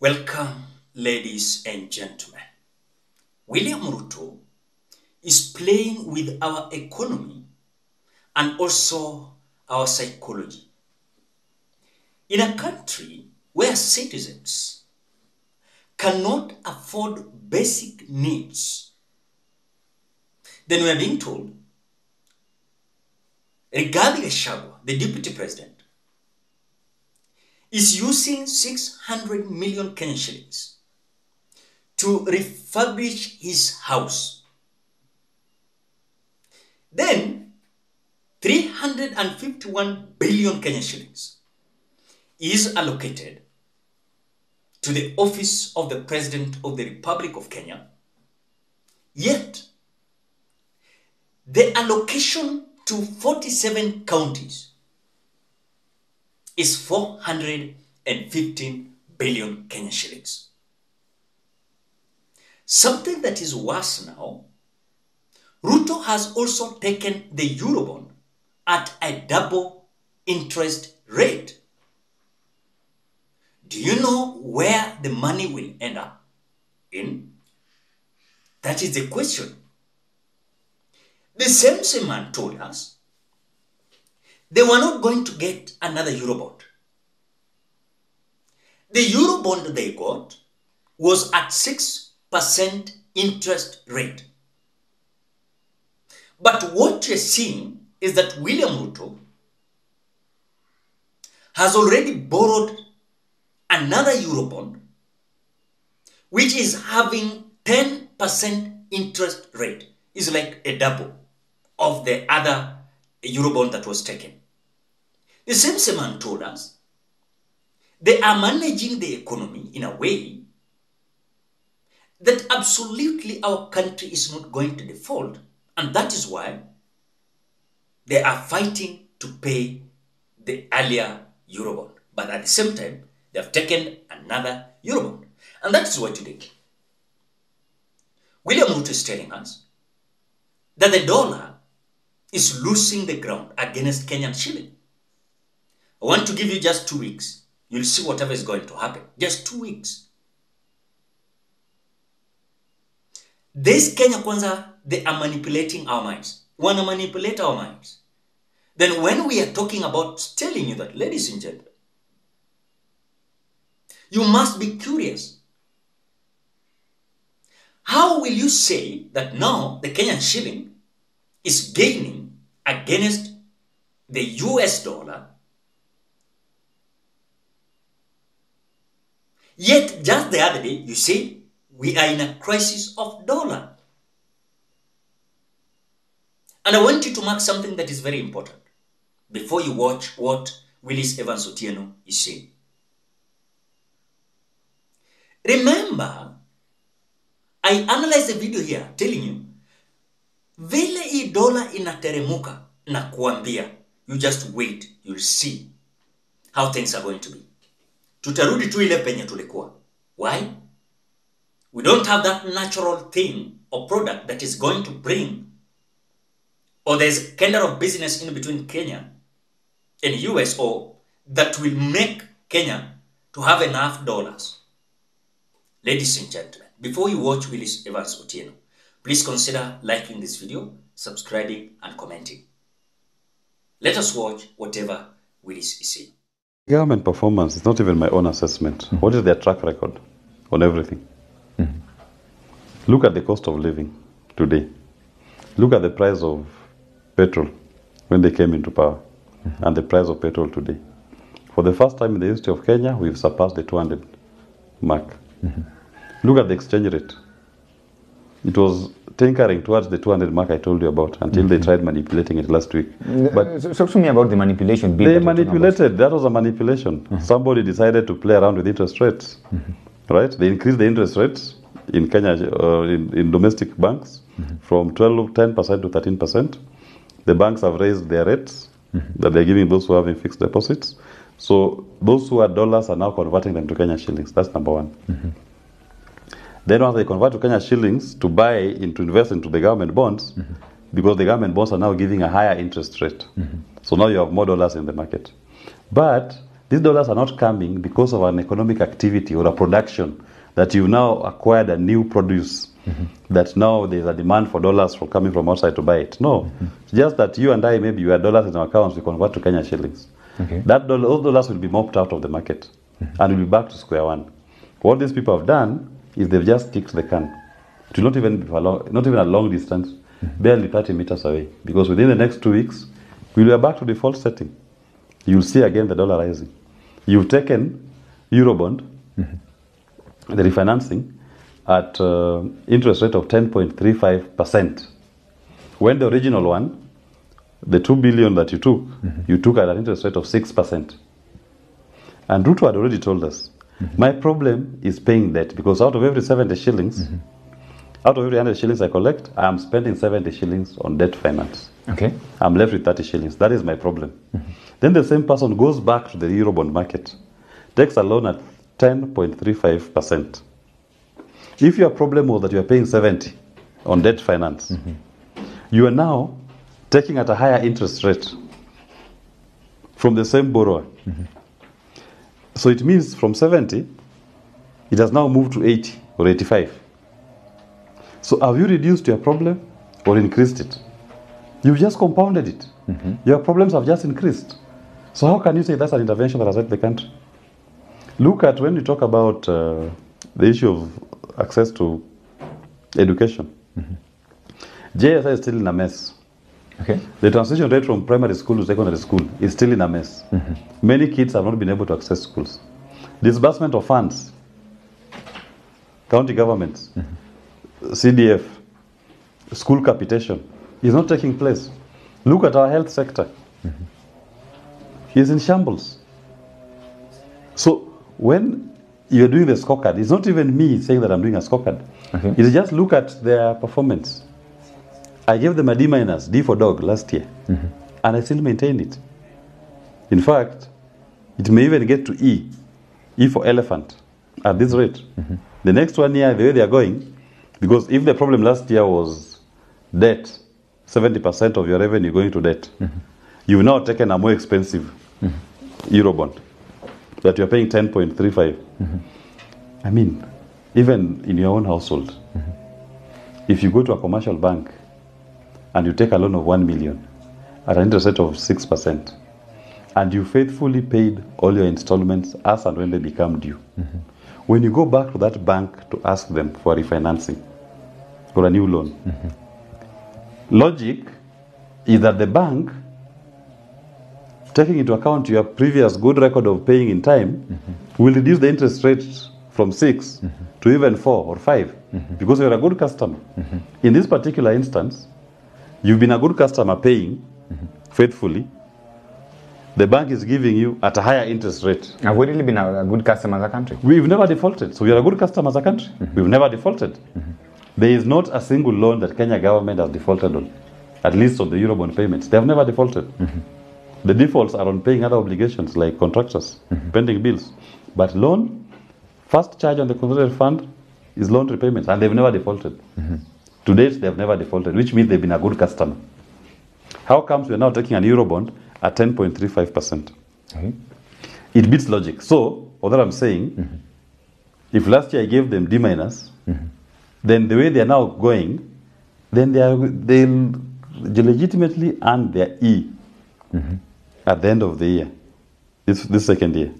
Welcome, ladies and gentlemen. William Ruto is playing with our economy and also our psychology. In a country where citizens cannot afford basic needs, then we are being told, regarding Gachagua, the deputy president, is using 600 million Kenyan shillings to refurbish his house. Then 351 billion Kenyan shillings is allocated to the office of the President of the Republic of Kenya. Yet, the allocation to 47 counties is 415 billion Kenyan shillings. Something that is worse now, Ruto has also taken the EUROBOND at a double interest rate. Do you know where the money will end up in? That is the question. The same man told us they were not going to get another EUROBOND. The EUROBOND they got was at 6% interest rate. But what you're seeing is that William Ruto has already borrowed another EUROBOND, which is having 10% interest rate. Is like a double of the other EUROBOND that was taken. The same man told us they are managing the economy in a way that absolutely our country is not going to default, and that is why they are fighting to pay the earlier EUROBOND. But at the same time, they have taken another EUROBOND. And that is why today, William Ruto is telling us that the dollar is losing the ground against Kenyan shilling. I want to give you just 2 weeks. You'll see whatever is going to happen. Just 2 weeks. This Kenya Kwanza, they are manipulating our minds. Want to manipulate our minds. Then when we are talking about telling you that, ladies and gentlemen, you must be curious. How will you say that now the Kenyan shilling is gaining against the US dollar? Yet just the other day, you say we are in a crisis of dollar. And I want you to mark something that is very important before you watch what Willis Evans Otieno is saying. Remember, I analyzed the video here telling you, vile hii dola inateremuka na kuambia, you just wait, you'll see how things are going to be. Tutarudi tu ile penye tulikuwa. Why? We don't have that natural thing or product that is going to bring, or there's kind of business in between Kenya and US, or that will make Kenya to have enough dollars. Ladies and gentlemen, before you watch Willis Evans Otieno, please consider liking this video, subscribing, and commenting. Let us watch whatever Willis is saying. Government performance is not even my own assessment. Mm-hmm. What is their track record on everything? Mm-hmm. Look at the cost of living today. Look at the price of petrol when they came into power, mm-hmm, and the price of petrol today. For the first time in the history of Kenya, we've surpassed the 200 mark. Mm-hmm. Look at the exchange rate. It was tinkering towards the 200 mark I told you about until, mm-hmm, they tried manipulating it last week. But talk to me about the manipulation. They manipulated. That was a manipulation. Mm-hmm. Somebody decided to play around with interest rates, mm-hmm, right? They increased the interest rates in Kenya, in domestic banks, mm-hmm, from 10% to 13%. The banks have raised their rates, mm-hmm, that they're giving those who are having fixed deposits. So those who are dollars are now converting them to Kenya shillings. That's number one. Mm-hmm. Then once they convert to Kenya shillings to invest into the government bonds, mm-hmm, because the government bonds are now giving a higher interest rate. Mm-hmm. So now you have more dollars in the market. But these dollars are not coming because of an economic activity or a production that you've now acquired a new produce that now there's a demand for dollars for coming from outside to buy it. No, it's just that you and I, maybe you have dollars in our accounts, we convert to Kenya shillings. Okay. Those dollars will be mopped out of the market and will be back to square one. What these people have done is they've just kicked the can. It will not even be not even a long distance, barely 30 meters away. Because within the next 2 weeks, we will be back to default setting. You'll see again the dollar rising. You've taken EUROBOND, the refinancing, at interest rate of 10.35%. When the original one, the 2 billion that you took at an interest rate of 6%. And Ruto had already told us, my problem is paying debt, because out of every 70 shillings, out of every 100 shillings I collect, I am spending 70 shillings on debt finance. Okay. I'm left with 30 shillings. That is my problem. Then the same person goes back to the Eurobond market, takes a loan at 10.35%. If your problem was that you are paying 70 on debt finance, you are now taking at a higher interest rate from the same borrower. So it means from 70, it has now moved to 80 or 85. So have you reduced your problem or increased it? You've just compounded it. Your problems have just increased. So how can you say that's an intervention that has helped the country? Look at when you talk about the issue of access to education. JSI is still in a mess. Okay. The transition rate from primary school to secondary school is still in a mess. Many kids have not been able to access schools. Disbursement of funds, county governments, CDF, school capitation is not taking place. Look at our health sector. He is in shambles. So when you're doing the scorecard, it's not even me saying that I'm doing a scorecard. Okay. It's just look at their performance. I gave them a D minus, D for dog, last year. And I still maintain it. In fact, it may even get to E, E for elephant, at this rate. The next 1 year, the way they are going, because if the problem last year was debt, 70% of your revenue going to debt, you've now taken a more expensive Eurobond that you're paying 10.35. I mean, even in your own household, if you go to a commercial bank and you take a loan of 1 million at an interest rate of 6%, and you faithfully paid all your installments as and when they become due, when you go back to that bank to ask them for refinancing or a new loan, logic is that the bank, taking into account your previous good record of paying in time, will reduce the interest rate from 6 to even 4 or 5 because you're a good customer. In this particular instance, you've been a good customer paying faithfully. The bank is giving you at a higher interest rate. Have we really been a good customer as a country? We've never defaulted. So we are a good customer as a country. We've never defaulted. There is not a single loan that Kenya government has defaulted on, at least on the Eurobond payments. They have never defaulted. The defaults are on paying other obligations like contractors, pending bills. But loan, first charge on the consolidated fund is loan repayments, and they've never defaulted. To date, they've never defaulted, which means they've been a good customer. How comes we're now taking an Eurobond at 10.35%? It beats logic. So, what I'm saying, if last year I gave them D minus, then the way they're now going, then they'll legitimately earn their E at the end of the year, this second year.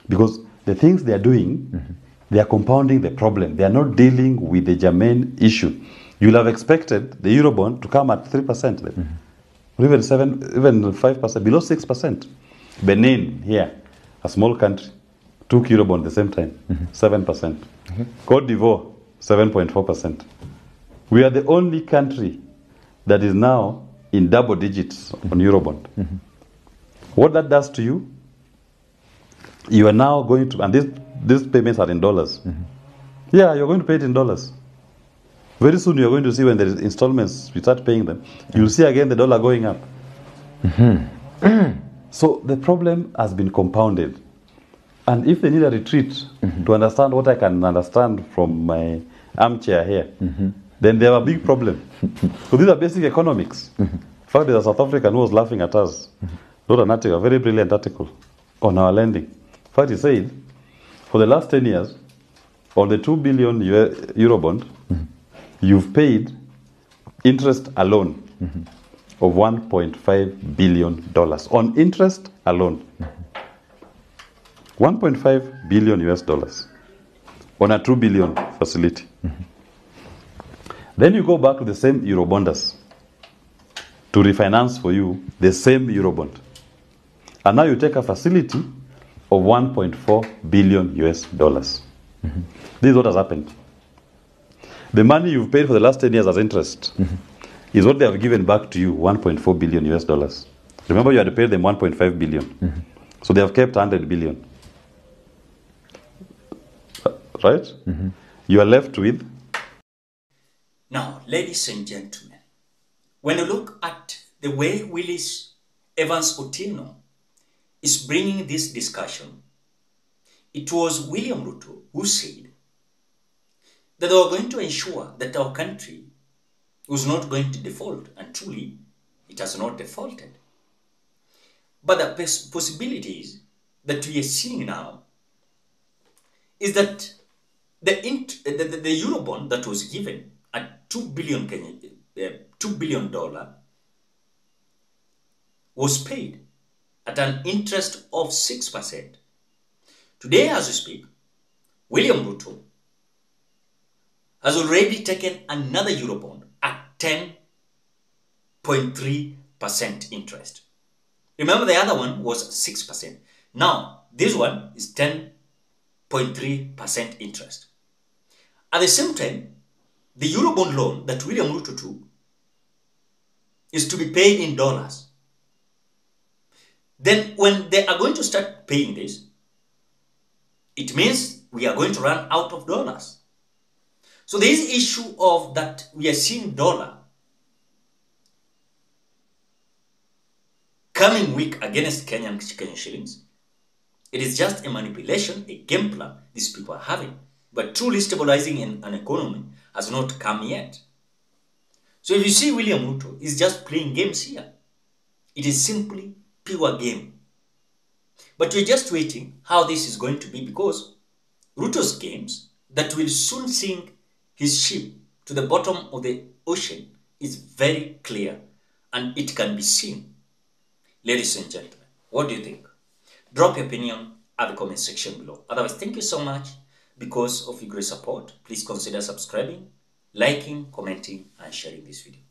Because the things they're doing, they are compounding the problem. They are not dealing with the germane issue. You'll have expected the Eurobond to come at 3%, or even 5%, below 6%. Benin, here, a small country, took Eurobond at the same time, 7%. Cote d'Ivoire, 7.4%. We are the only country that is now in double digits on Eurobond. What that does to you, you are now going to, and these payments are in dollars. Yeah, you're going to pay it in dollars. Very soon you're going to see when there is installments, you start paying them, you'll see again the dollar going up. So the problem has been compounded. And if they need a retreat to understand what I can understand from my armchair here, then they have a big problem. So these are basic economics. In fact, there's a South African who was laughing at us. Wrote an article, a very brilliant article on our lending. In fact, he said, for the last 10 years, on the 2 billion Eurobond, you've paid interest alone of $1.5 billion. On interest alone. $1.5 billion US dollars on a 2 billion facility. Then you go back to the same Eurobonders to refinance for you the same Eurobond. And now you take a facility of 1.4 billion US dollars. This is what has happened. The money you've paid for the last 10 years as interest is what they have given back to you, 1.4 billion US dollars. Remember, you had to pay them 1.5 billion. So they have kept 100 billion. Right? You are left with. Now, ladies and gentlemen, when you look at the way Willis Evans Otieno is bringing this discussion, it was William Ruto who said that they were going to ensure that our country was not going to default, and truly, it has not defaulted. But the possibilities that we are seeing now is that the Eurobond that was given at $2 billion was paid at an interest of 6%. Today, as we speak, William Ruto has already taken another Eurobond at 10.3% interest. Remember, the other one was 6%. Now, this one is 10.3% interest. At the same time, the Eurobond loan that William Ruto took is to be paid in dollars. Then when they are going to start paying this, it means we are going to run out of dollars. So there is issue of that we are seeing dollar coming weak against Kenyan shillings. It is just a manipulation, a game plan these people are having. But truly stabilizing an economy has not come yet. So if you see William Ruto is just playing games here. It is simply pure game. But we're just waiting how this is going to be, because Ruto's games that will soon sink his ship to the bottom of the ocean is very clear, and it can be seen. Ladies and gentlemen, what do you think? Drop your opinion at the comment section below. Otherwise, thank you so much. Because of your great support, please consider subscribing, liking, commenting, and sharing this video.